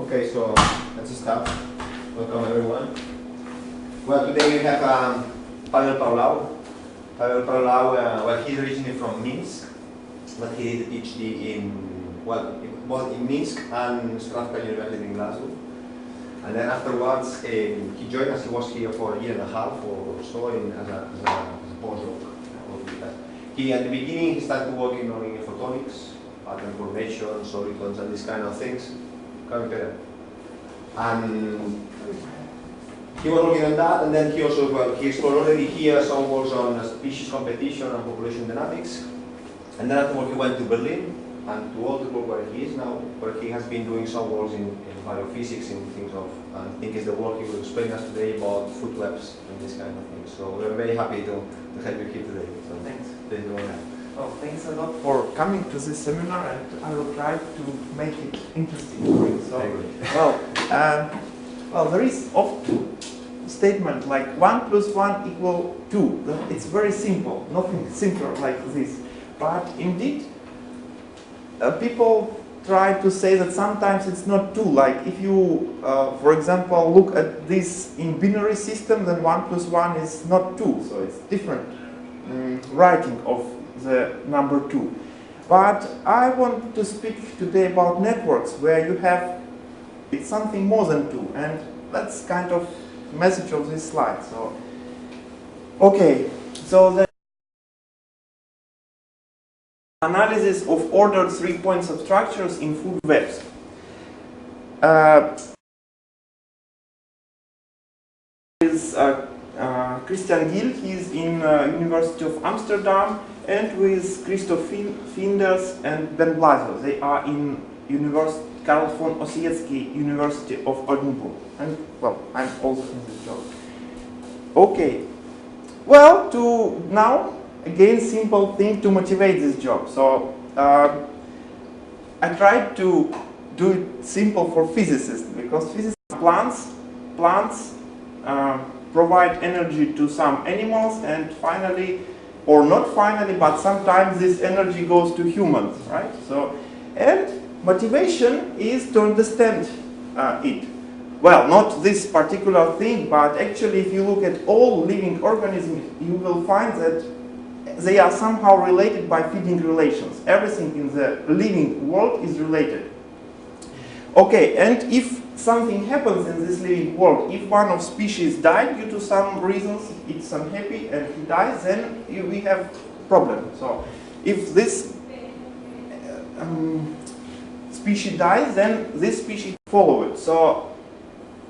Okay, so let's start. Welcome everyone. Well, today we have Paulau. Well, he's originally from Minsk, but he did a PhD in, both in Minsk and Strathclyde University in Glasgow. And then afterwards, he joined us. He was here for a year and a half or so as a postdoc. He, at the beginning, he started working on photonics, pattern formation, solitons, and these kind of things. And he was working on that, and then he also, he explored already here some works on species competition and population dynamics. And then afterwards he went to Berlin and to Oldenburg, where he is now, where he has been doing some works in biophysics, in things of, I think it's the work he will explain us today about food webs and this kind of things. So we're very happy to have you here today. So thanks. Please go ahead. Well, thanks a lot for coming to this seminar, and I will try to make it interesting for you. So, well, there is often statement like 1 + 1 = 2. It's very simple, nothing simpler like this. But indeed, people try to say that sometimes it's not 2. Like if you, for example, look at this in binary system, then 1 + 1 is not 2. So it's different writing of the number 2. But I want to speak today about networks where you have something more than 2, and that's kind of message of this slide. So, okay, so the analysis of ordered 3-point substructures in food webs. Is Christian Gill, he's in University of Amsterdam, and with Christoph Finders and Ben Blasio. They are in Karl von Ossietzky University of Oldenburg. And, well, I'm also in this job. Okay. Well, to now, again, simple thing to motivate this job. So, I tried to do it simple for physicists, because physicists, plants provide energy to some animals, and finally, or not finally, but sometimes this energy goes to humans, right? So, and motivation is to understand it. Well, not this particular thing, but actually if you look at all living organisms, you will find that they are somehow related by feeding relations. Everything in the living world is related. Okay, and if something happens in this living world, if one of species died due to some reasons, it's unhappy and he dies, then we have problem. So if this species dies, then this species follow it. So,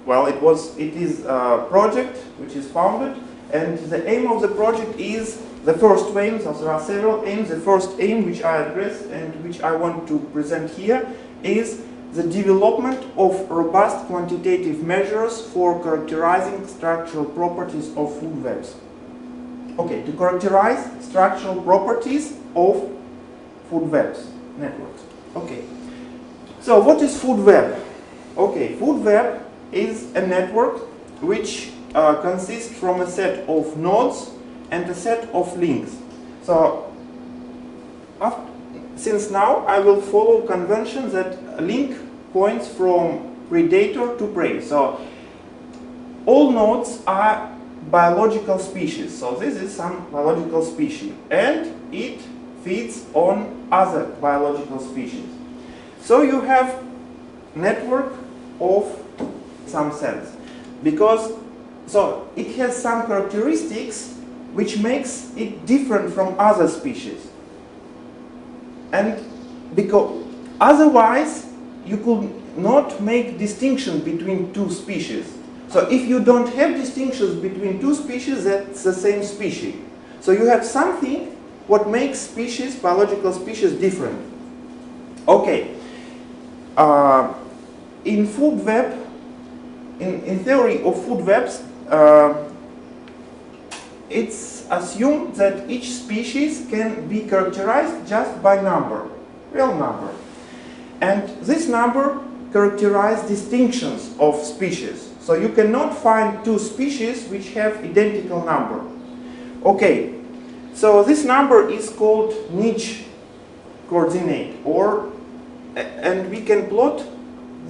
well, it is a project which is founded, and the aim of the project is the first aim. So there are several aims. The first aim, which I address and which I want to present here, is the development of robust quantitative measures for characterizing structural properties of food webs. Okay, to characterize structural properties of food webs networks. Okay, so what is food web? Okay, food web is a network which consists from a set of nodes and a set of links. So, since now I will follow convention that a link points from predator to prey. So all nodes are biological species. So this is some biological species, and it feeds on other biological species. So you have network of some cells, because so it has some characteristics which makes it different from other species. And because otherwise you could not make distinction between two species. So if you don't have distinctions between two species, that's the same species. So you have something what makes species, biological species, different. Okay. In food web, in theory of food webs, it's assumed that each species can be characterized just by number, real number. And this number characterizes distinctions of species. So you cannot find two species which have identical number. Okay, so this number is called niche coordinate, and we can plot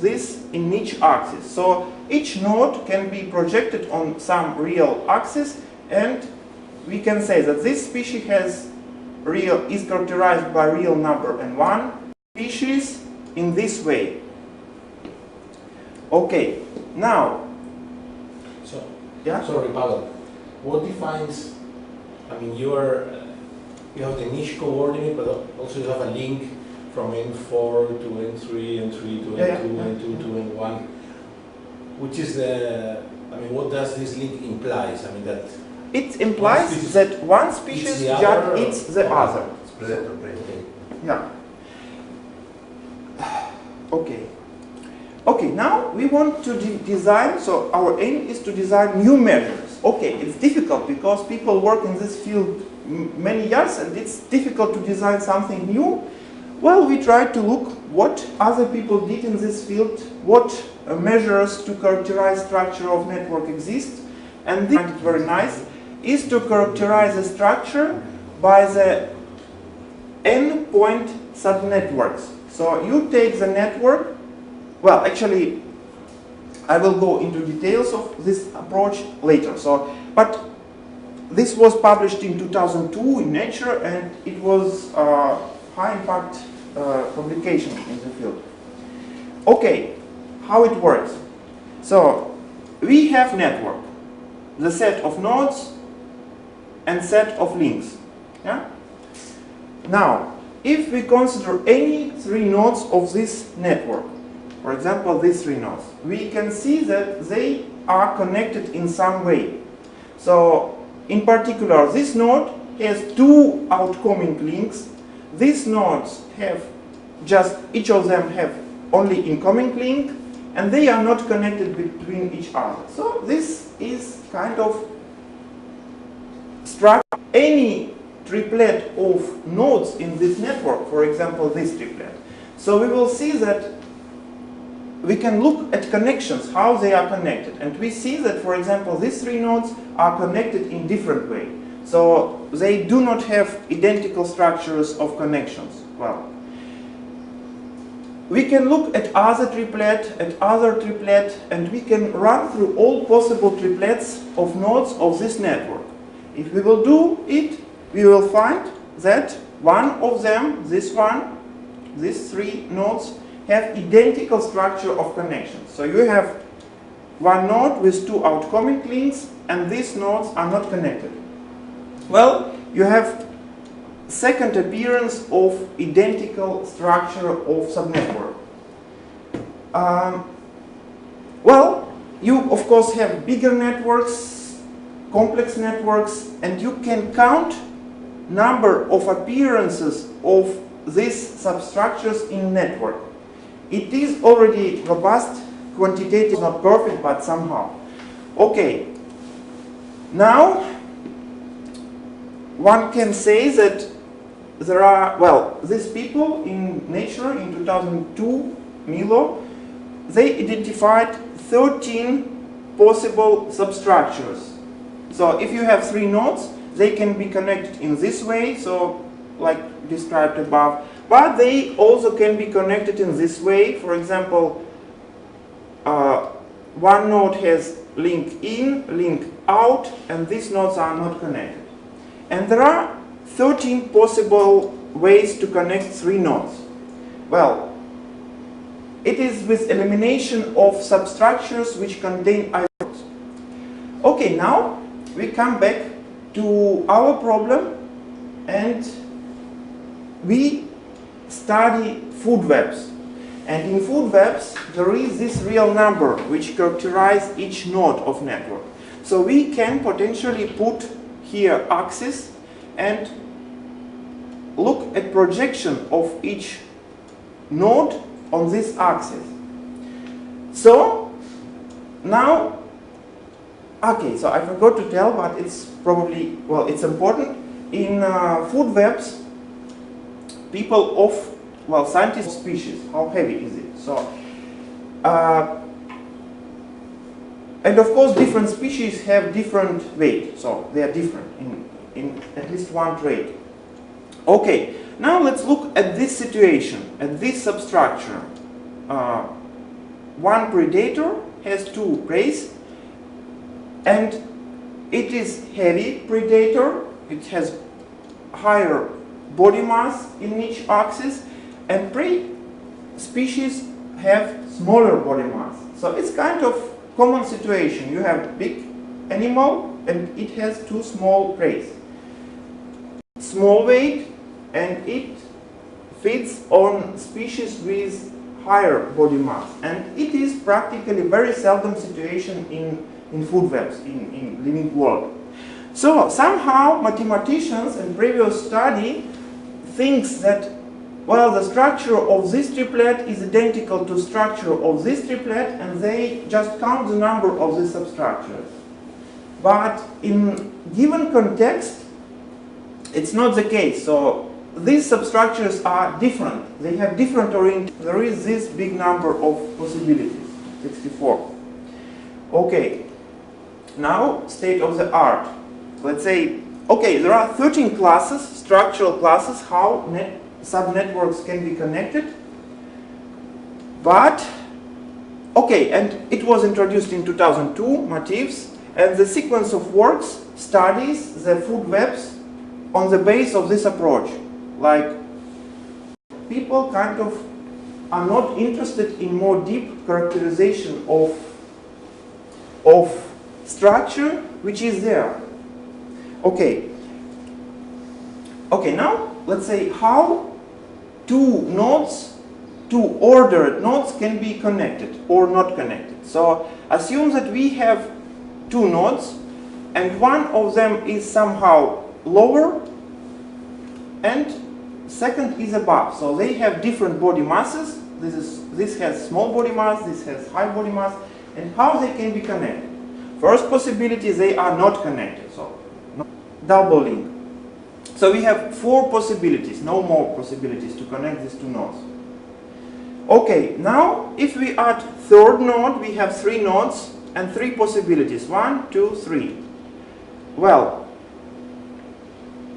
this in each axis. So each node can be projected on some real axis, and we can say that this species is characterized by real number and one species in this way. Okay, now. So, yeah? Sorry, Pavel. What defines? I mean, you have the niche coordinate, but also you have a link from N4 to N3, N3 to N2, N2 to N1. Which is the? I mean, what does this link implies? I mean that. It implies that one species just eats the other. Predator, predator. Yeah. Okay. Okay, now we want to design, so our aim is to design new measures. Okay, it's difficult because people work in this field many years and it's difficult to design something new. Well, we try to look what other people did in this field, what measures to characterize structure of network exist, and this, very nice, is to characterize a structure by the n-point subnetworks. So you take the network. Well, actually, I will go into details of this approach later. But this was published in 2002 in Nature, and it was a high-impact publication in the field. Okay, how it works. So we have network, the set of nodes and set of links. Yeah. Now, if we consider any three nodes of this network, for example, these three nodes, we can see that they are connected in some way. So, in particular, this node has two outcoming links. These nodes have each of them have only incoming link, and they are not connected between each other. So, this is kind of structure. Any triplet of nodes in this network, for example, this triplet. So, we will see that we can look at connections, how they are connected. And we see that, for example, these three nodes are connected in different way. So they do not have identical structures of connections. Well, we can look at other triplet, and we can run through all possible triplets of nodes of this network. If we will do it, we will find that one of them, these three nodes, have identical structure of connections. So you have one node with two outcoming links, and these nodes are not connected. Well, you have second appearance of identical structure of subnetwork. Well, you of course have bigger networks, complex networks, and you can count number of appearances of these substructures in network. It is already robust, quantitative, not perfect, but somehow. Okay, now one can say that there are, well, these people in Nature in 2002, Milo, they identified 13 possible substructures. So if you have three nodes, they can be connected in this way, so like described above. But they also can be connected in this way. For example, one node has link in, link out, and these nodes are not connected. And there are 13 possible ways to connect three nodes. Well, it is with elimination of substructures which contain isomorphisms. Okay, now we come back to our problem, and we study food webs. And in food webs, there is this real number which characterizes each node of network. So we can potentially put here axis and look at projection of each node on this axis. So now, okay, so I forgot to tell, but it's probably, well, it's important. In food webs, people of, well, scientists of species, how heavy is it? So, and of course different species have different weight, so they are different in at least one trait. Okay, now let's look at this situation, at this substructure. one predator has two preys, and it is heavy predator, it has higher body mass in each axis, and prey species have smaller body mass. So it's kind of common situation. You have big animal and it has two small preys. Small weight, and it feeds on species with higher body mass. And it is practically very seldom situation in food webs, in living world. So somehow mathematicians in previous study thinks that, well, the structure of this triplet is identical to structure of this triplet, and they just count the number of the substructures. But in given context, it's not the case. So these substructures are different. They have different orientation. There is this big number of possibilities, 64. Okay, now state of the art. Let's say, okay, there are 13 classes, structural classes, how subnetworks can be connected. But, okay, and it was introduced in 2002, motifs, and the sequence of works studies the food webs on the base of this approach. Like, people kind of are not interested in more deep characterization of structure which is there. Okay. Okay, now let's say how two nodes, two ordered nodes can be connected or not connected. So assume that we have two nodes and one of them is somehow lower and second is above. So they have different body masses. This has small body mass, this has high body mass, and how they can be connected. First possibility, they are not connected. So double link. So we have four possibilities, no more possibilities to connect these two nodes. Okay, now if we add third node, we have three nodes and three possibilities. 1, 2, 3. Well,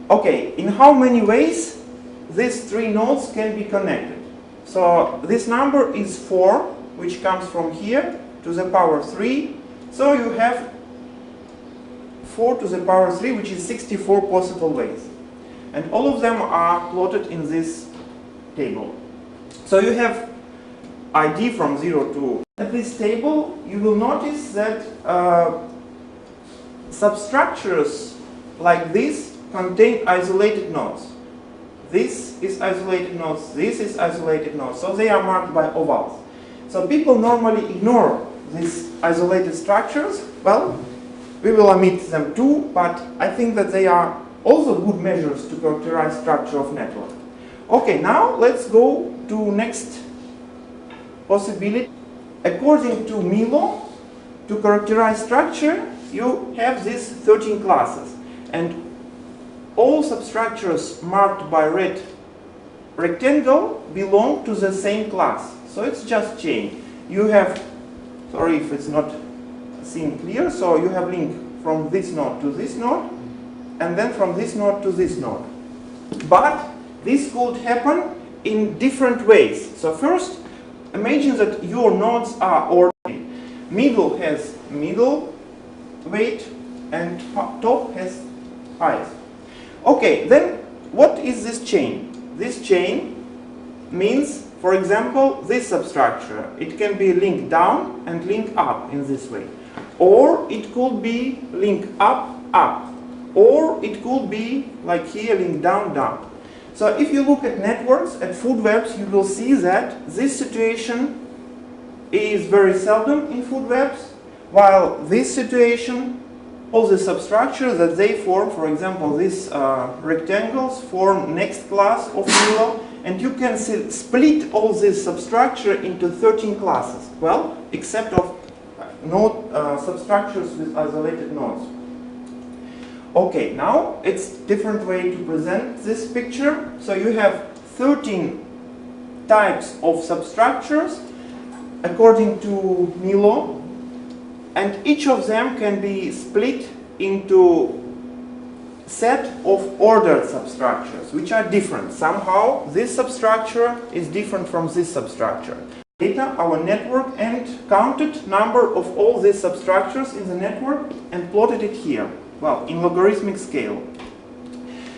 okay, in how many ways these three nodes can be connected? So this number is 4, which comes from here to the power 3. So you have 4 to the power 3, which is 64 possible ways. And all of them are plotted in this table. So you have ID from 0 to... At this table, you will notice that substructures like this contain isolated nodes. This is isolated nodes, this is isolated nodes. So they are marked by ovals. So people normally ignore these isolated structures. Well, we will omit them too, but I think that they are also good measures to characterize structure of network. Okay, now let's go to next possibility. According to Milo, to characterize structure, you have these 13 classes, and all substructures marked by red rectangle belong to the same class. So it's just chain. You have, sorry if it's not seen clear, so you have link from this node to this node, and then from this node to this node. But this could happen in different ways. So first, imagine that your nodes are ordered. Middle has middle weight and top has highest. Okay, then what is this chain? This chain means, for example, this substructure. It can be link down and link up in this way. Or it could be link up, up. Or it could be, like here, link down, down. So if you look at networks, at food webs, you will see that this situation is very seldom in food webs, while this situation, all the substructures that they form, for example, these rectangles form next class of Milo, and you can split all this substructure into 13 classes. Well, except of node substructures with isolated nodes. Okay, now it's different way to present this picture. So you have 13 types of substructures according to Milo, and each of them can be split into set of ordered substructures, which are different. Somehow this substructure is different from this substructure. data, our network, and counted number of all these substructures in the network and plotted it here, well, in logarithmic scale.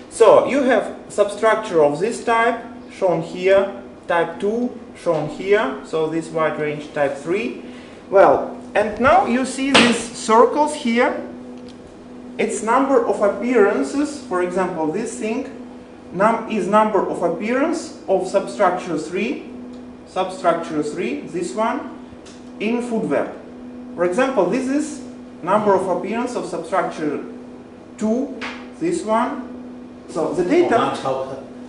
So you have substructure of this type shown here, type 2 shown here, so this wide range type 3. Well, and now you see these circles here. Its number of appearances, for example, this thing is number of appearance of substructure 3, this one, in food web. For example, this is number of appearance of substructure 2, this one. So the data...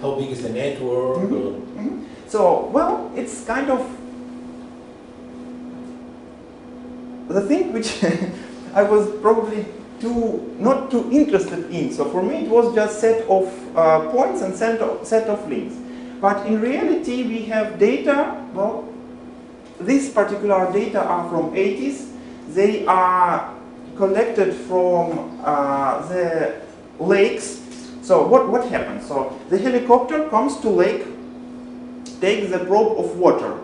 How big is the network? So, well, it's kind of the thing which I was probably not too interested in. So for me it was just set of points and set of links. But in reality we have data, well, these particular data are from 80s. They are collected from the lakes. So what happens? So the helicopter comes to lake, takes the probe of water,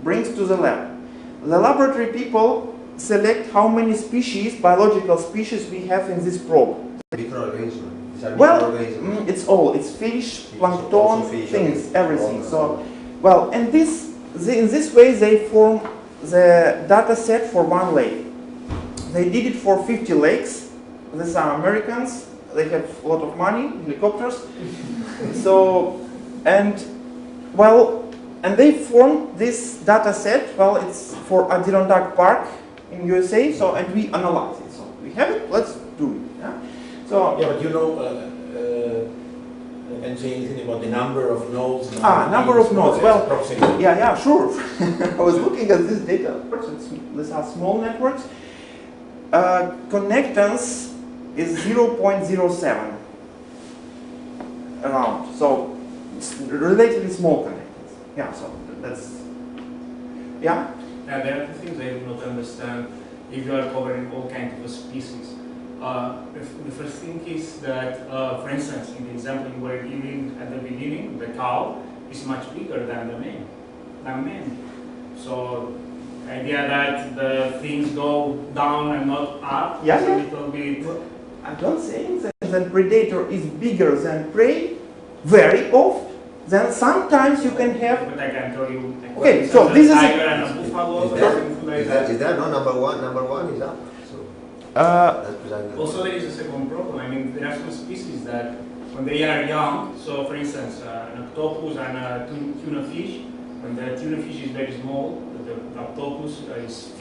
brings to the lab. The laboratory people select how many species, biological species we have in this probe. Well, it's all. It's fish, plankton, things, everything. So, well, and in this way they form the data set for one lake. They did it for 50 lakes. These are Americans. They have a lot of money, helicopters. So, and they form this data set. Well, it's for Adirondack Park in USA. So, and we analyze it. So we have it. Let's do it. Yeah? So yeah, but you know, can say anything about the number of nodes? Number of nodes. Well, yeah, sure. I was looking at this data. Of course, these are small networks. Connectance is 0.07 around. So it's relatively small connectance. Yeah. So that's yeah. Yeah, there are two things I do not understand if you are covering all kinds of species. The first thing is that, for instance, in the example you were giving at the beginning, the cow is much bigger than the man. So the idea that the things go down and not up is a little bit... I'm not saying that predator is bigger than prey very often. Then sometimes you can have... But I can tell you... Okay, so this is... Tiger and a buffalo, is that no number one? Number one is up. Also, there is a second problem. I mean, there are some species that, when they are young, so for instance, an octopus and a tuna fish, when the tuna fish is very small, the octopus is,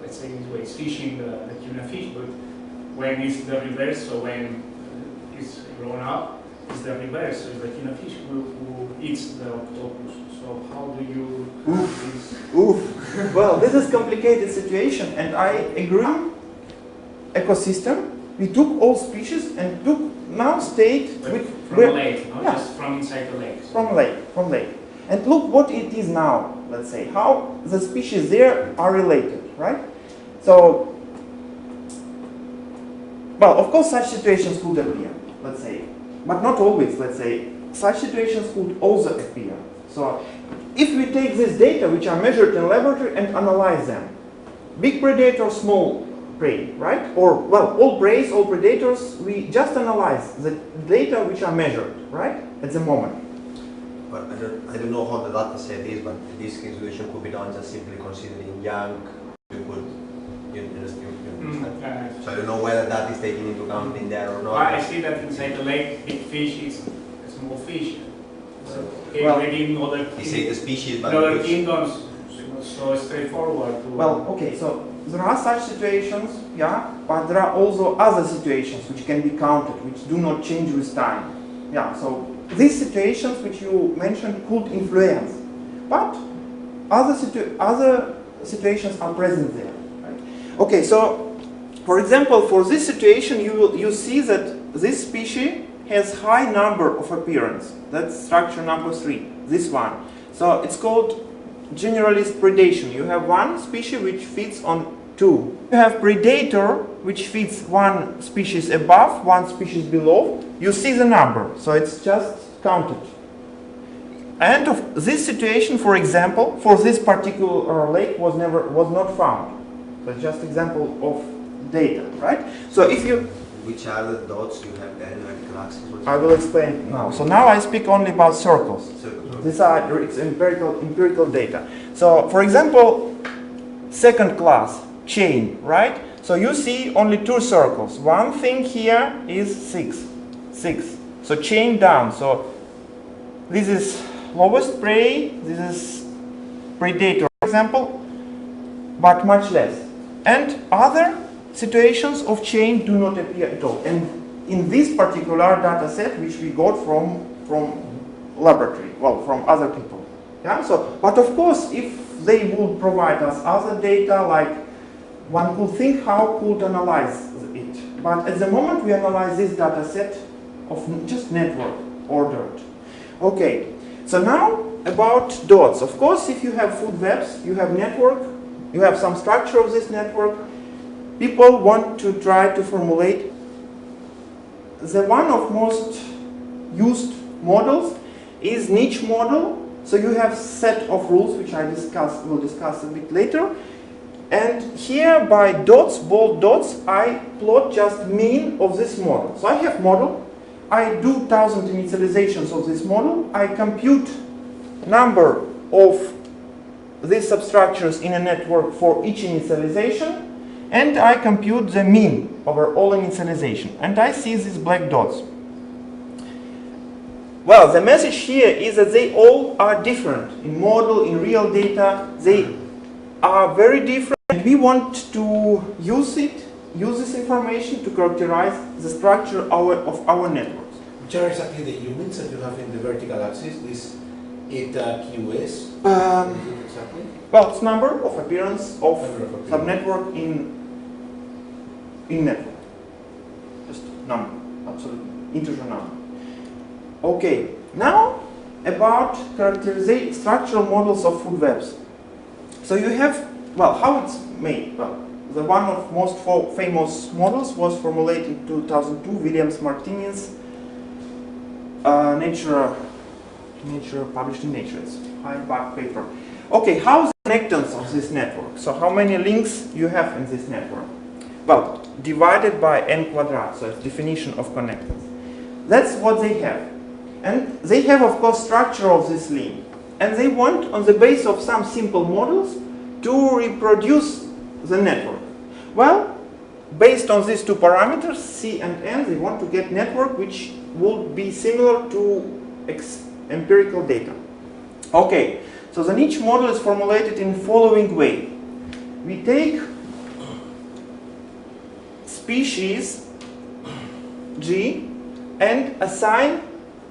let's say this way, it's fishing the tuna fish, but when it's the reverse, so when it's grown up, it's the reverse, so it's the tuna fish who eats the octopus. So how do you do this? Well, this is a complicated situation, and I agree. Ecosystem, we took all species and took now state with from lake, not just from inside the lake. From lake. And look what it is now, let's say, how the species there are related, right? So, well, of course such situations could appear, let's say, but not always, let's say. Such situations could also appear. So, if we take this data which are measured in laboratory and analyze them, big predator, small prey, right? Or, well, all preys, all predators, we just analyze the data which are measured, right? At the moment. But I don't know how the data set is, but this situation could be done just simply considering young. You understand? So I don't know whether that is taken into account in there or not. Well, I see that inside the lake, big fish is a small fish. So, okay, well, maybe in other the species, but other kingdoms, so straightforward. Well, okay, so there are such situations, yeah, but there are also other situations which can be counted, which do not change with time. Yeah, so these situations which you mentioned could influence, but other situations are present there. Right? Okay, so for example, for this situation, you see that this species has high number of appearance. That's structure number 3, this one. So it's called generalist predation. You have one species which feeds on 2. You have predator which feeds one species above, one species below. You see the number, so it's just counted. And of this situation, for example, for this particular lake was not found. So just example of data, right? So if you, which are the dots you have there in vertical axis? I will explain now. So now I speak only about circles. These are it's empirical data. So for example, second class chain, right? So you see only two circles. One thing here is 6. So chain down. So this is lowest prey, this is predator, for example, but much less. And other situations of chain do not appear at all. And in this particular data set, which we got from laboratory, well, from other people. Yeah. So, but of course, if they would provide us other data, like one could think how could analyze it. But at the moment, we analyze this data set of just network ordered. Okay. So now about dots. Of course, if you have food webs, you have network, you have some structure of this network. People want to try to formulate the one of most used models is niche model. So you have set of rules which will discuss a bit later. And here by dots, bold dots, I plot just mean of this model. So I have model. I do 1,000 initializations of this model. I compute number of these substructures in a network for each initialization. And I compute the mean over all initialization. And I see these black dots. Well, the message here is that they all are different. In model, in real data, they are very different. And we want to use this information to characterize the structure of our networks. Which are exactly the units that you have in the vertical axis, this eta QS? Exactly? Well, it's number of appearance of subnetwork in network. Just number, absolutely, integer number. Okay, now about characterization structural models of food webs. So you have, well, how it's made? Well, the one of most famous models was formulated in 2002, Williams Martinez, Nature published in Nature. It's high-back paper. Okay, how is the connectance of this network? So how many links you have in this network? Well, divided by n quadrat, so it's definition of connectance. That's what they have. And they have, of course, structure of this link. And they want, on the basis of some simple models, to reproduce the network. Well, based on these two parameters, C and N, they want to get network which will be similar to empirical data. Okay, so the niche model is formulated in the following way. We take species G and assign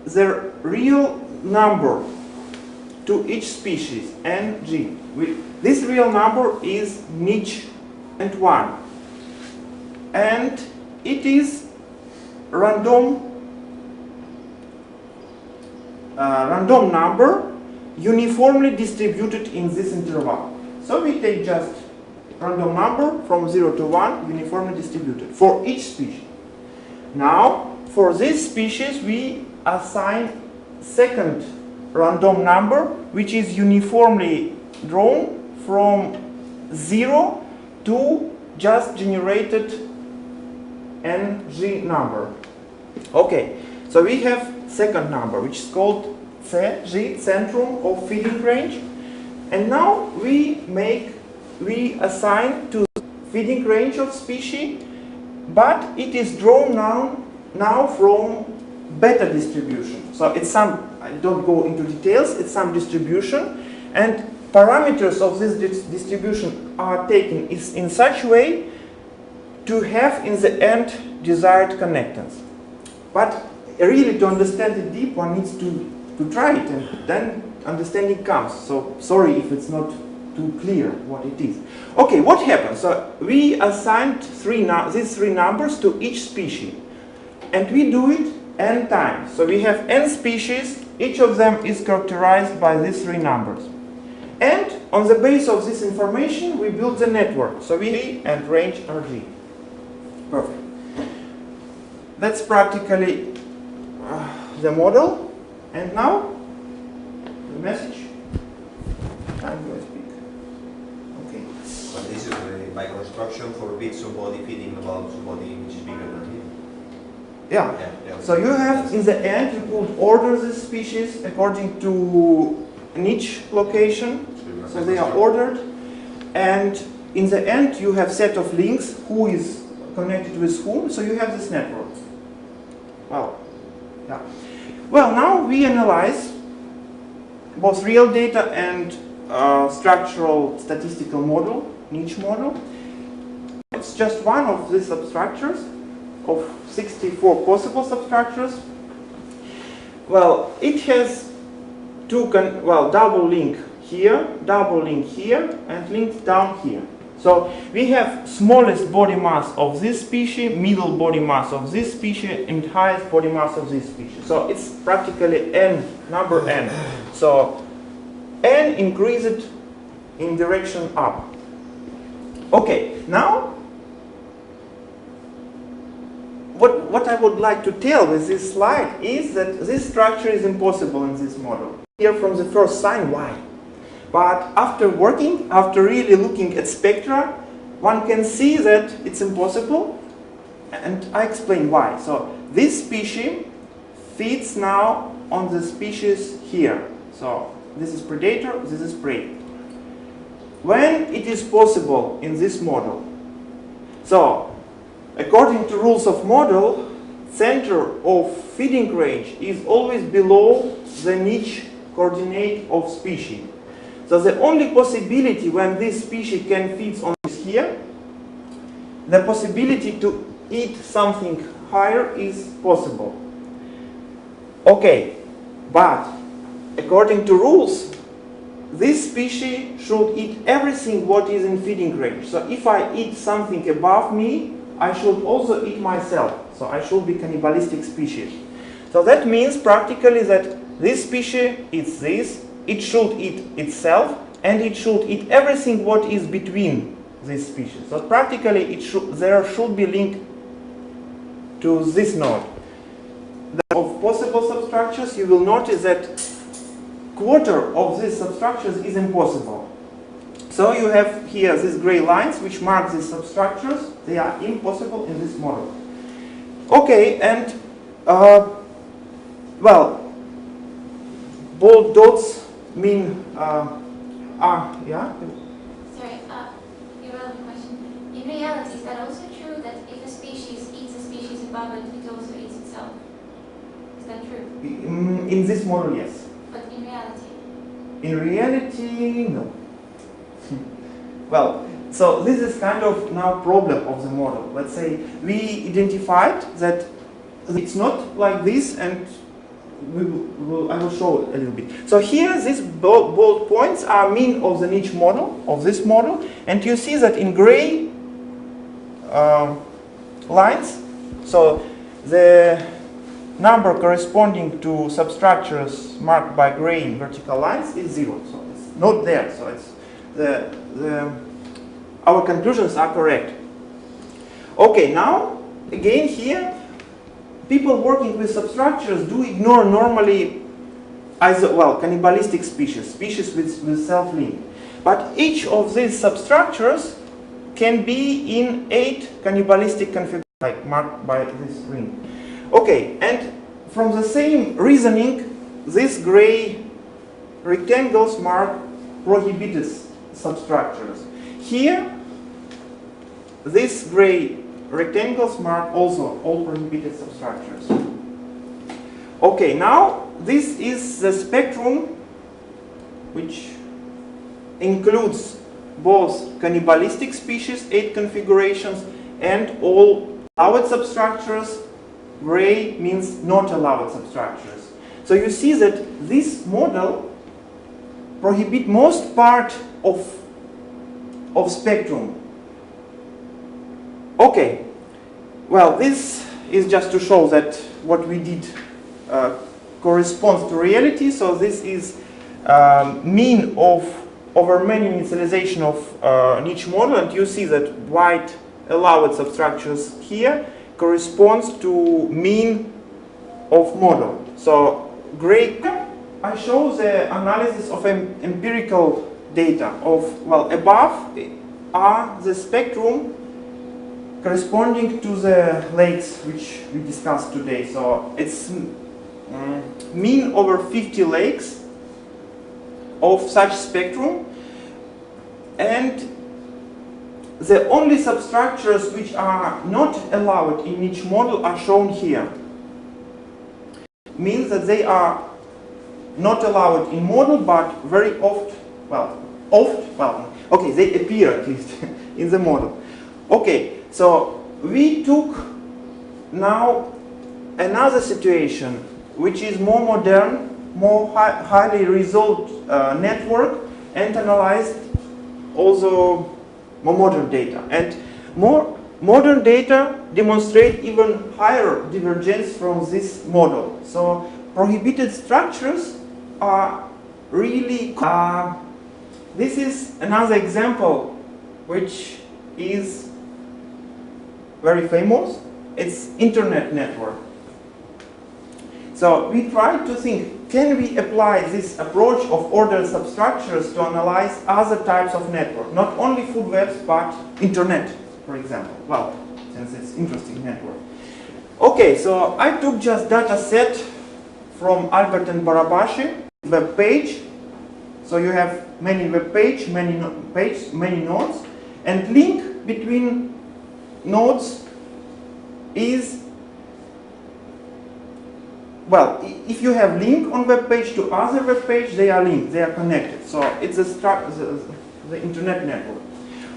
the real number to each species, N, G. This real number is niche and 1. And it is random number uniformly distributed in this interval. So we take just random number from 0 to 1 uniformly distributed for each species. Now, for this species, we assign second random number, which is uniformly drawn from 0 to just generated ng number. Okay, so we have second number, which is called G, centrum of feeding range. And now we assign to feeding range of species, but it is drawn now from beta distribution. So it's some, I don't go into details, it's some distribution, and parameters of this distribution are taken in such way to have in the end desired connectance. But really to understand it deep, one needs to try it, and then understanding comes. So sorry if it's not too clear what it is. Okay, what happens? So we assigned these three numbers to each species, and we do it n times. So we have n species, each of them is characterized by these three numbers. And on the basis of this information, we build the network. So we and range RG. Perfect. That's practically the model. And now the message. I'm going to speak. Okay. But this is by construction forbid somebody feeding about somebody which is bigger than him. Yeah. So you have, in the end, you could order the species according to niche location. So they are ordered. And in the end, you have set of links, who is connected with whom. So you have this network. Well, yeah. Well, now we analyze both real data and structural statistical model, niche model. It's just one of these substructures of 64 possible substructures. Well, it has double link here, and link down here. So we have smallest body mass of this species, middle body mass of this species, and highest body mass of this species. So it's practically n, number n. So n increased in direction up. Okay, now what I would like to tell with this slide is that this structure is impossible in this model. Here from the first sign, why? But after really looking at spectra, one can see that it's impossible, and I explain why. So this species feeds now on the species here. So this is predator, this is prey. When it is possible in this model, so according to rules of model, center of feeding range is always below the niche coordinate of species. So the only possibility when this species can feed on is here, the possibility to eat something higher is possible. Okay, but according to rules, this species should eat everything what is in feeding range. So if I eat something above me, I should also eat myself. So I should be cannibalistic species. So that means practically that this species eats this, it should eat itself, and it should eat everything what is between these species. So practically there should be link to this node. Of possible substructures, you will notice that quarter of these substructures is impossible. So you have here these gray lines which mark these substructures. They are impossible in this model. Okay, and well, bold dots mean yeah? Sorry, irrelevant question. In reality, is that also true that if a species eats a species above it, it also eats itself? Is that true? In this model, yes. But in reality? In reality, no. Well, so this is kind of now problem of the model. Let's say we identified that it's not like this, and I will show it a little bit. So here, these bold points are mean of the niche model, of this model, and you see that in gray lines, so the number corresponding to substructures marked by gray in vertical lines is 0. So it's not there. So it's our conclusions are correct. Okay, now again here, people working with substructures do ignore normally cannibalistic species with self-link. But each of these substructures can be in 8 cannibalistic configurations, like marked by this ring. Okay, and from the same reasoning, these gray rectangles mark prohibited substructures. Here, these gray rectangles mark also all prohibited substructures. Okay, now this is the spectrum which includes both cannibalistic species, 8 configurations, and all allowed substructures. Gray means not allowed substructures. So you see that this model prohibits most part of spectrum. Okay, well, this is just to show that what we did corresponds to reality. So this is mean of over many initialization of niche model, and you see that white allowed substructures here corresponds to mean of model. So gray I show the analysis of empirical data of, well, above are the spectrum corresponding to the lakes which we discussed today. So it's mean over 50 lakes of such spectrum, and the only substructures which are not allowed in each model are shown here. Means that they are not allowed in model, but very okay, they appear at least in the model. Okay, so we took now another situation which is more modern, more highly resolved network, and analyzed also more modern data. And more modern data demonstrate even higher divergence from this model. So prohibited structures are really... this is another example which is very famous. It's internet network. So we tried to think, can we apply this approach of ordered substructures to analyze other types of network? Not only food webs, but internet, for example. Well, since it's interesting network. Okay, so I took just data set from Albert and Barabashi web page. So you have many web page, many nodes, and link between nodes is, well, if you have link on web page to other web page, they are linked, they are connected. So it's the internet network.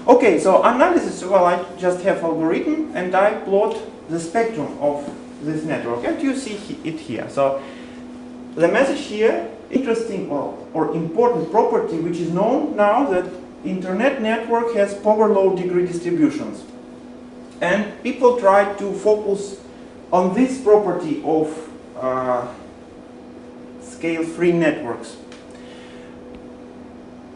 Okay, so analysis, well, I just have algorithm and I plot the spectrum of this network, and you see it here. So the message here, interesting or important property which is known now, that internet network has power law degree distributions. And people try to focus on this property of scale-free networks.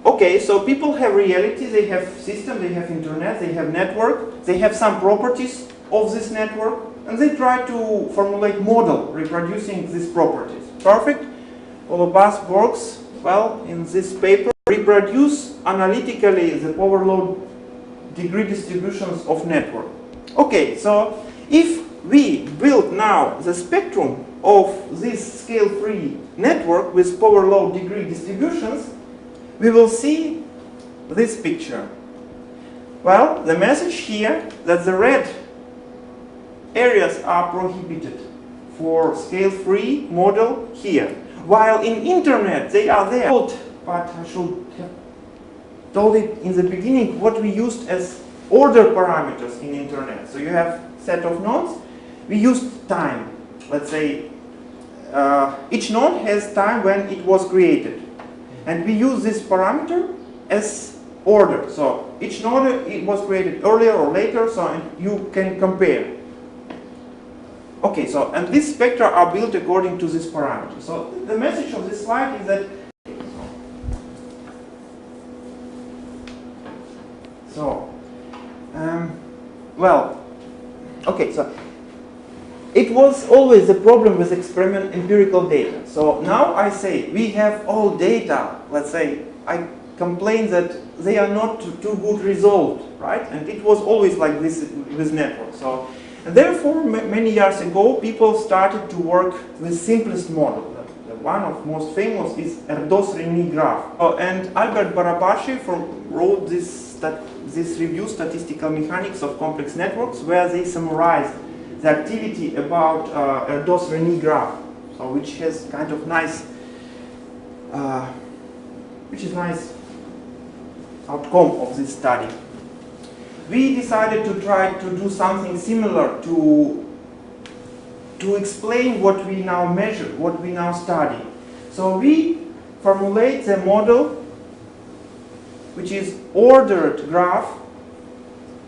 Okay, so people have reality, they have system, they have internet, they have network, they have some properties of this network, and they try to formulate model reproducing these properties. Perfect? All of us works, well, in this paper, reproduce analytically the power law degree distributions of network. Okay, so if we build now the spectrum of this scale-free network with power law degree distributions, we will see this picture. Well, the message here that the red areas are prohibited for scale-free model here, while in internet they are there. But I should have told it in the beginning what we used as order parameters in internet. So you have set of nodes. We used time. Let's say each node has time when it was created, and we use this parameter as order. So each node it was created earlier or later, so you can compare. Okay, so and these spectra are built according to this parameter. So the message of this slide is that well, okay, so it was always a problem with experiment empirical data. So now I say we have all data. Let's say I complain that they are not too good resolved, right? And it was always like this with networks. So and therefore, many years ago, people started to work with simplest model. The one of most famous is Erdos-Renyi graph. And Albert Barabashi wrote this review, Statistical Mechanics of Complex Networks, where they summarized the activity about Erdos-Renyi graph, so which has kind of nice, nice outcome of this study. We decided to try to do something similar to explain what we now measure, what we now study. So we formulate the model which is ordered graph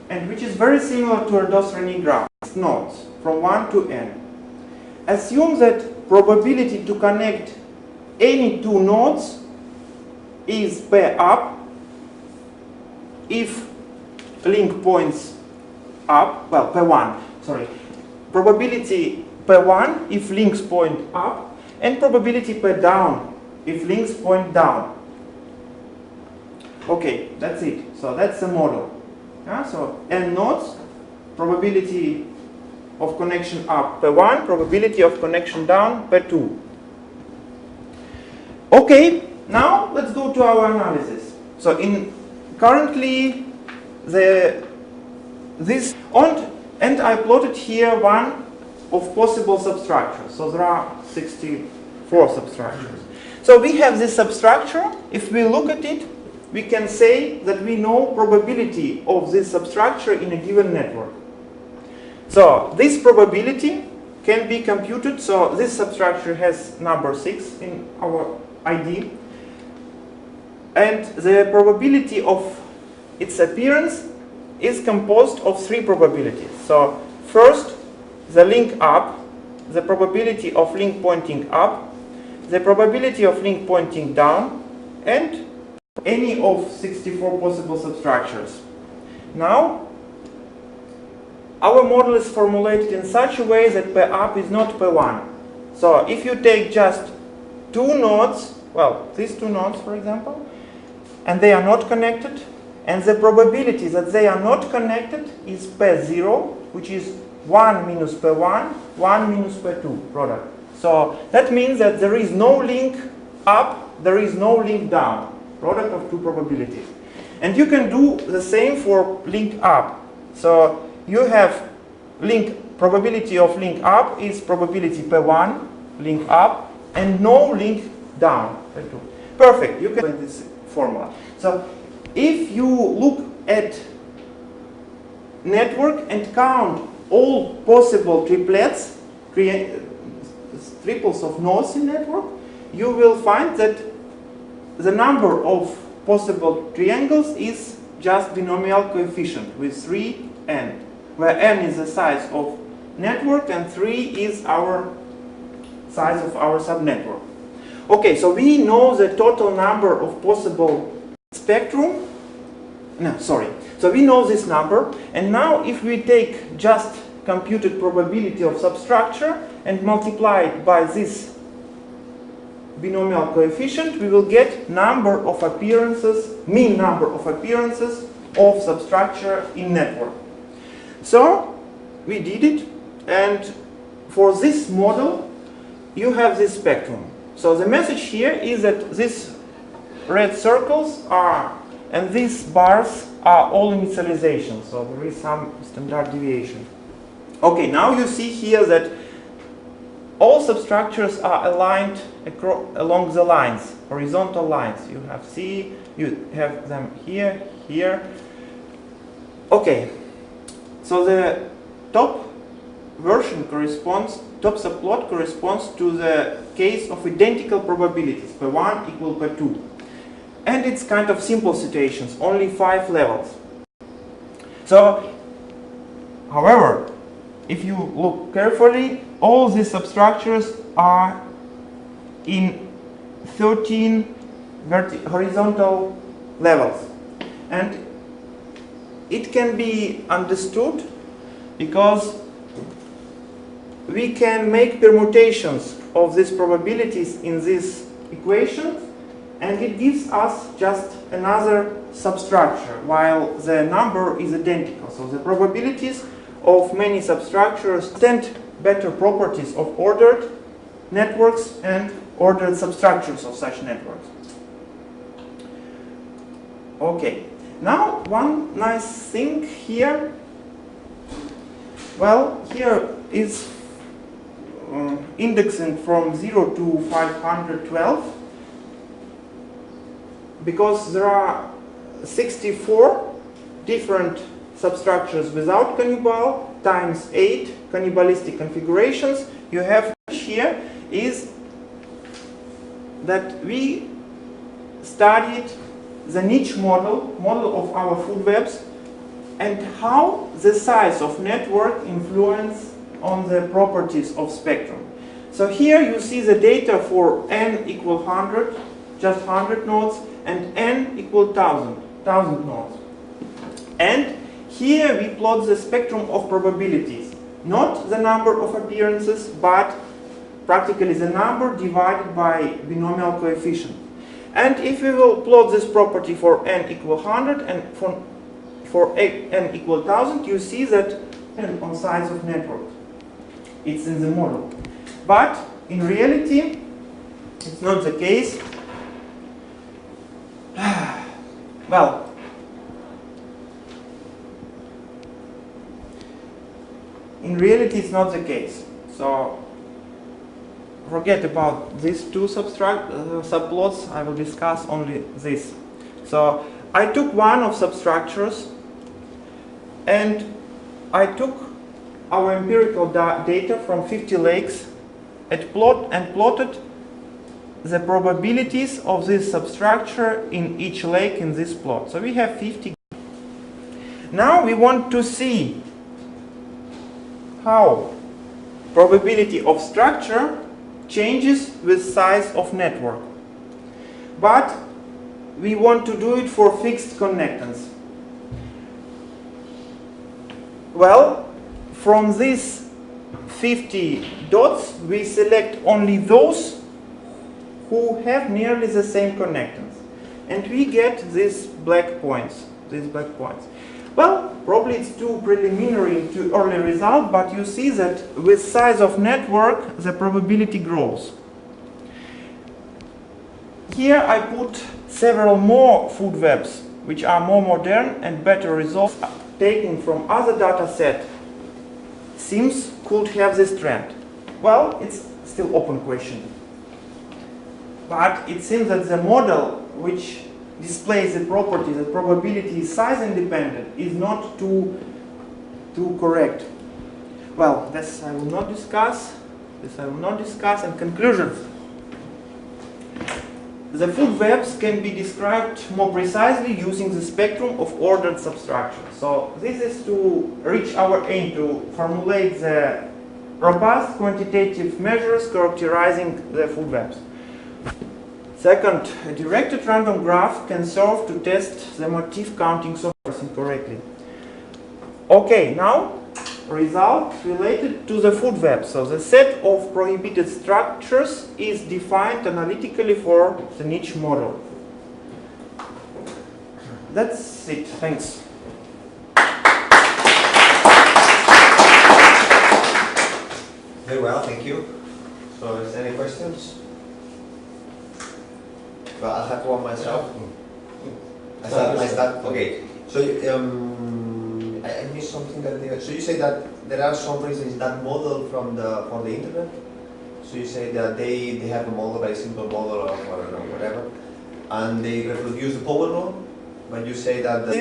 and which is very similar to Erdos-Renyi graph. Nodes from 1 to n. Assume that probability to connect any two nodes is pair up if link points up, well, pair 1, sorry. Probability pair 1 if links point up, and probability pair down if links point down. Okay, that's it. So that's the model. Yeah, so n nodes, probability of connection up per 1, probability of connection down per 2. Okay, now let's go to our analysis. So currently and I plotted here one of possible substructures. So there are 64 substructures. So we have this substructure. If we look at it, we can say that we know probability of this substructure in a given network. So this probability can be computed. So this substructure has number 6 in our ID. And the probability of its appearance is composed of 3 probabilities. So first, the link up, the probability of link pointing up, the probability of link pointing down, and any of 64 possible substructures. Now, our model is formulated in such a way that per up is not per 1. So if you take just 2 nodes, well, these 2 nodes, for example, and they are not connected, and the probability that they are not connected is per 0, which is 1 minus per 1, 1 minus per 2 product. So that means that there is no link up, there is no link down, product of 2 probabilities. And you can do the same for link up. So you have probability of link up is probability per 1, link up, and no link down per 2. Perfect, you can find this formula. So if you look at network and count all possible triplets, triples of nodes in network, you will find that the number of possible triangles is just binomial coefficient with 3n, where n is the size of network and 3 is our size of our subnetwork. Okay, so we know the total number of possible spectrum. So we know this number, and now if we take just computed probability of substructure and multiply it by this binomial coefficient, we will get number of appearances, mean number of appearances of substructure in network. So we did it, and for this model you have this spectrum. So the message here is that these red circles are, and these bars are all initializations, so there is some standard deviation. Okay, now you see here that all substructures are aligned along the lines, horizontal lines. You have them here, here. Okay, so the top version top subplot corresponds to the case of identical probabilities, per 1 equal per 2. And it's kind of simple situations, only 5 levels. So, however, if you look carefully, all these substructures are in 13 horizontal levels. And it can be understood because we can make permutations of these probabilities in these equations, and it gives us just another substructure while the number is identical. So the probabilities of many substructures tend better properties of ordered networks and ordered substructures of such networks. Okay, now one nice thing here. Well, here is indexing from 0 to 512, because there are 64 different substructures without cannibal times 8 cannibalistic configurations. You have here is that we studied the niche model of our food webs, and how the size of network influence on the properties of spectrum. So here you see the data for n equal 100, just 100 nodes, and n equal 1000 nodes. And here we plot the spectrum of probabilities, not the number of appearances, but practically the number divided by binomial coefficient. And if we will plot this property for n equal 100 and for n equal 1000, you see that on size of network. It's in the model. But in reality, it's not the case. Well, in reality, it's not the case. So forget about these two subplots. I will discuss only this. So I took one of substructures, and I took our empirical data from 50 lakes and plotted the probabilities of this substructure in each lake in this plot. So we have 50. Now we want to see how probability of structure changes with size of network. But we want to do it for fixed connectance. Well, from these 50 dots, we select only those who have nearly the same connectance. And we get these black points. Well, probably it's too preliminary, too early result, but you see that with size of network, the probability grows. Here I put several more food webs, which are more modern and better results taken from other data set. Seems could have this trend. Well, it's still open question. But it seems that the model which displays the property that probability is size independent is not too correct. Well, this I will not discuss. And conclusions. The food webs can be described more precisely using the spectrum of ordered substructures. So this is to reach our aim to formulate the robust quantitative measures characterizing the food webs. Second, a directed random graph can serve to test the motif counting software incorrectly. Okay, now result related to the food web. So the set of prohibited structures is defined analytically for the niche model. That's it. Thanks. Very well, thank you. So, is there any questions? Well, I have one myself. I start. Okay. So, I missed something that. So you say that there are some reasons that model from the internet. So you say that they have a model, very simple model of whatever, and they reproduce the Pavel law. But you say that I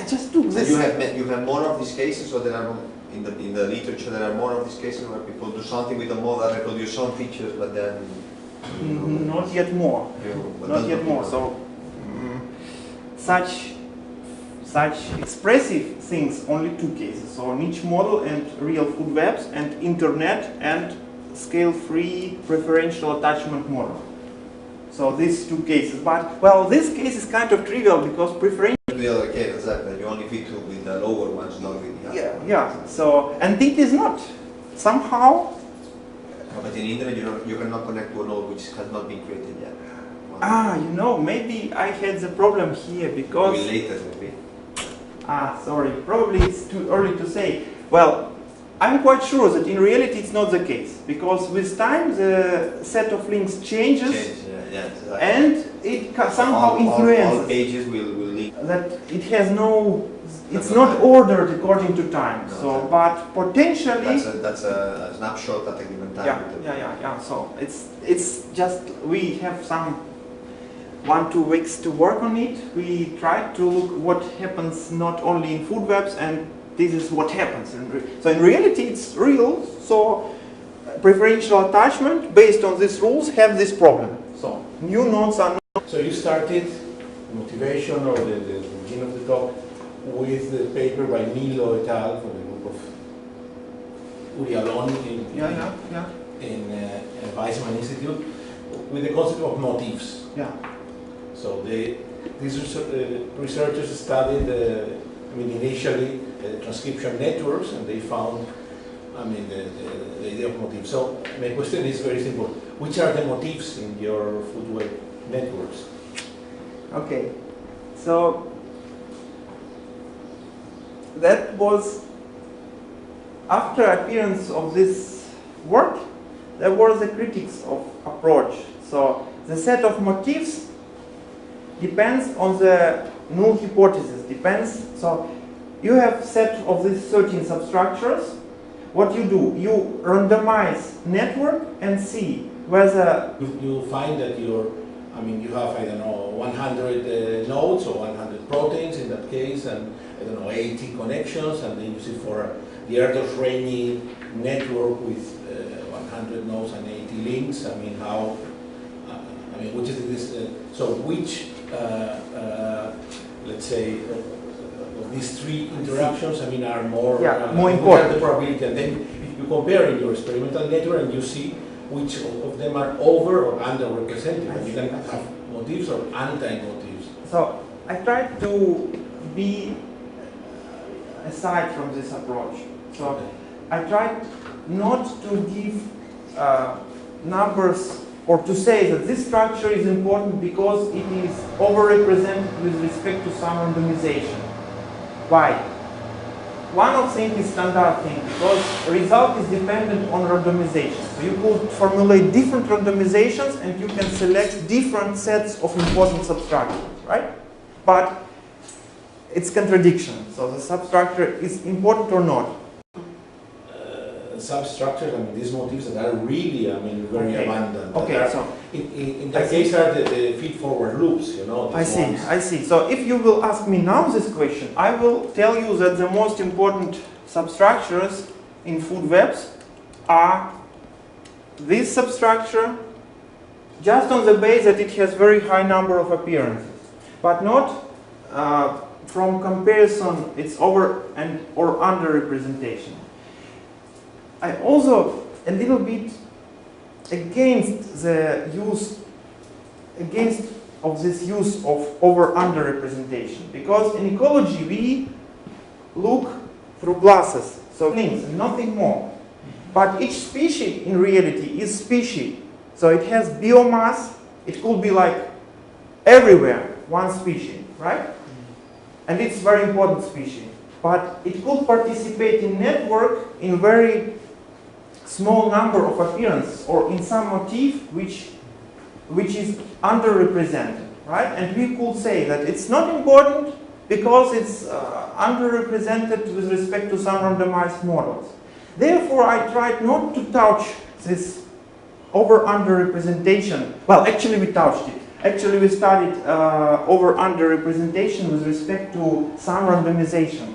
just took this. You have more of these cases, so there are in the literature there are more of these cases where people do something with a model, reproduce some features, but then. Not yet more. Not yet more. So such expressive things, only two cases. So niche model and real food webs, and internet and scale-free preferential attachment model. So these two cases. But well, this case is kind of trivial because preferential. The other case, exactly. You only fit with the lower ones, not with the other. Yeah. So and it is not somehow. But in the internet, you cannot connect to a node which has not been created yet. Maybe I had the problem here because. Later, maybe. Sorry. Probably it's too early to say. Well, I'm quite sure that in reality it's not the case because with time the set of links changes, exactly. And it somehow influences. All pages will link. That it has no. It's not ordered according to time. No, but potentially. That's a snapshot at a given time. Yeah. So it's just we have some 1-2 weeks to work on it. We try to look what happens not only in food webs, and this is what happens. So in reality, it's real. So preferential attachment based on these rules have this problem. So new nodes are not. So you started motivation or the beginning of the talk with the paper by Milo et al. From the group of Urialon in Weizmann Institute with the concept of motifs. Yeah. So these researchers studied, initially transcription networks, and they found I mean, the idea of motifs. So my question is very simple. Which are the motifs in your food web networks? Okay, so that was after appearance of this work, there was a critics of approach. So the set of motifs depends on the null hypothesis, depends. So you have set of these 13 substructures. What you do, you randomize network and see whether you find that you have, I don't know, 100 nodes or 100 proteins in that case, and I don't know, 80 connections, and then you see for the Erdős-Rényi network with 100 nodes and 80 links. I mean, how? Which is this? So which, let's say, of these three interactions, are more more important. The probability, and then you compare in your experimental network, and you see which of them are over or underrepresented. And you can have motifs or anti-motifs. So I tried to be aside from this approach. So okay. I tried not to give numbers or to say that this structure is important because it is overrepresented with respect to some randomization. Why? One of things is standard thing, because result is dependent on randomization. So you could formulate different randomizations and you can select different sets of important substructures, right? But it's contradiction. So the substructure is important or not. Substructures, these motifs that are really, very abundant. Okay, so in that case are the feed-forward loops, I see. So if you will ask me now this question, I will tell you that the most important substructures in food webs are this substructure, just on the base that it has very high number of appearances, but not from comparison it's over and or under representation. I also a little bit against the use of this use of over-under representation, because in ecology we look through glasses, so things and nothing more. But each species in reality is species, so it has biomass. It could be like everywhere one species, right? And it's very important species. But it could participate in network in very small number of appearances or in some motif which is underrepresented, right? And we could say that it's not important because it's underrepresented with respect to some randomized models. Therefore, I tried not to touch this over-under representation. Well, actually we touched it. Actually we studied over-under representation with respect to some randomization.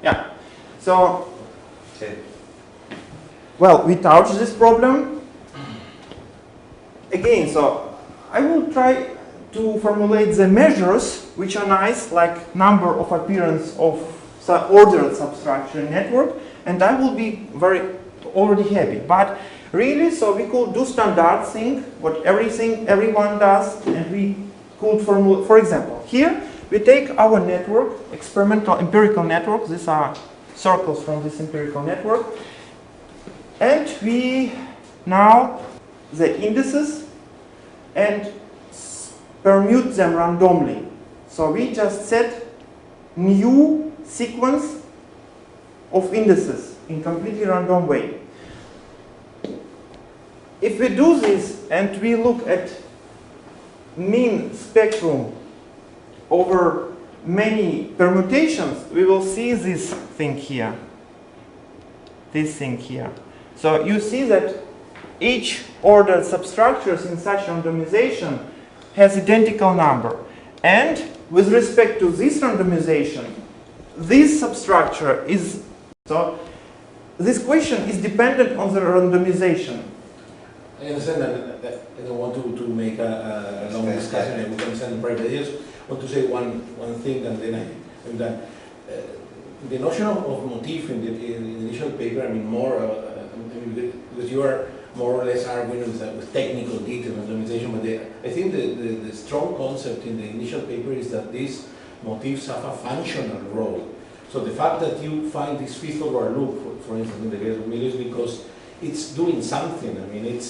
Yeah. So, well, we touched this problem. Again, so I will try to formulate the measures which are nice, like number of appearance of ordered substructure network, and I will be already happy. But really, so we could do standard thing, what everyone does, and we could formulate, for example, here we take our network, experimental empirical network, these are circles from this empirical network, and we now the indices and permute them randomly. So we just set new sequence of indices in completely random way. If we do this and we look at mean spectrum over many permutations, we will see this thing here. This thing here. So you see that each ordered substructures in such randomization has identical number. And with respect to this randomization, this substructure is, so this question is dependent on the randomization. I understand that I don't want to make a long discussion, and we can understand the private. I just want to say one thing, and then I'm done. The notion of motif in the initial paper, because you are more or less arguing with technical detail randomization, but I think the strong concept in the initial paper is that these motifs have a functional role. So the fact that you find this fifth order loop, for instance, in the case of Milo, is because it's doing something. I mean, it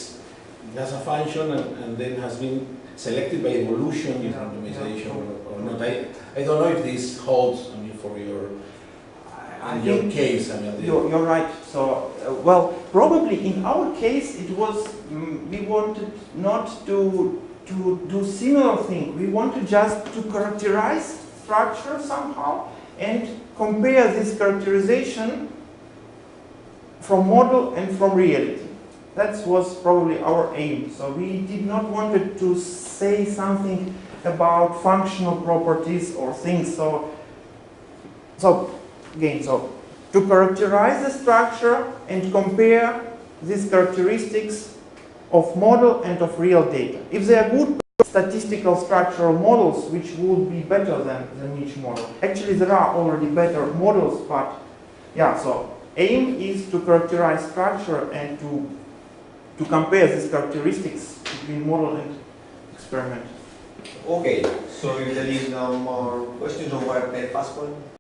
has a function and then has been selected by evolution in randomization or not. I don't know if this holds, I mean, for your case. I mean, you're right. So, well, probably in our case, it was, we wanted not to do similar thing. We wanted just to characterize structure somehow and compare this characterization from model and from reality. That was probably our aim. So we did not want to say something about functional properties or things. So again, to characterize the structure and compare these characteristics of model and of real data. If they are good statistical structural models, which would be better than each model. Actually, there are already better models, but yeah, so aim is to characterize structure and to compare these characteristics between model and experiment. Okay, so if there is no more questions on what I fast one.